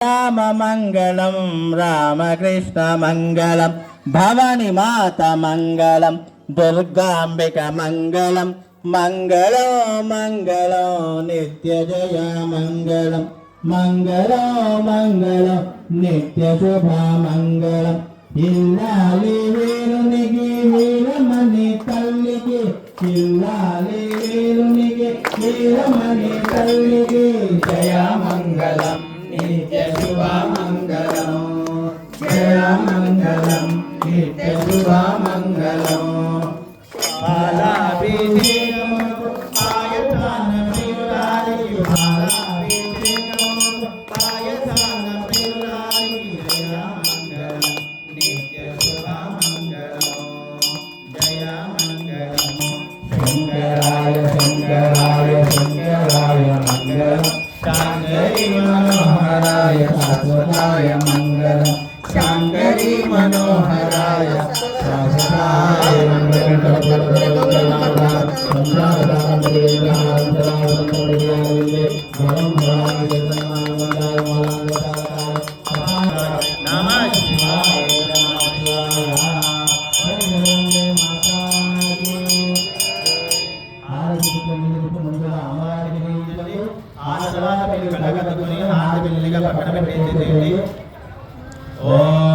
రామమంగళం రామకృష్ణమంగళం భవాని మాత మంగళం దుర్గాంబిక మంగళం మంగళో మంగళో నిత్య జయ మంగళం మంగళో మంగళో నిత్య శుభ మంగళం ఇల్లాలి వీరునికి వీరమణి తల్లికి ఇల్లాలి వీరునికి వీరమణి తల్లికి జయ మంగళం నిత్య శుభ మంగళం జయ మంగళం నిత్య శుభ మంగళం బాలాభిషేకముకు ఆయతాన ప్రియురాలికి బాలాభిషేకముకు ఆయతాన ప్రియురాలికి జయ మంగళం నిత్య శుభ మంగళం జయ మంగళం శంకరాయ శంకరాయ శంకరాయ మంగళం శాంకరి మనోహరాయ శాశ్వతాయ మంగళం శాంకరి మనోహరాయ శాశ్వతాయ మంగళం ఓం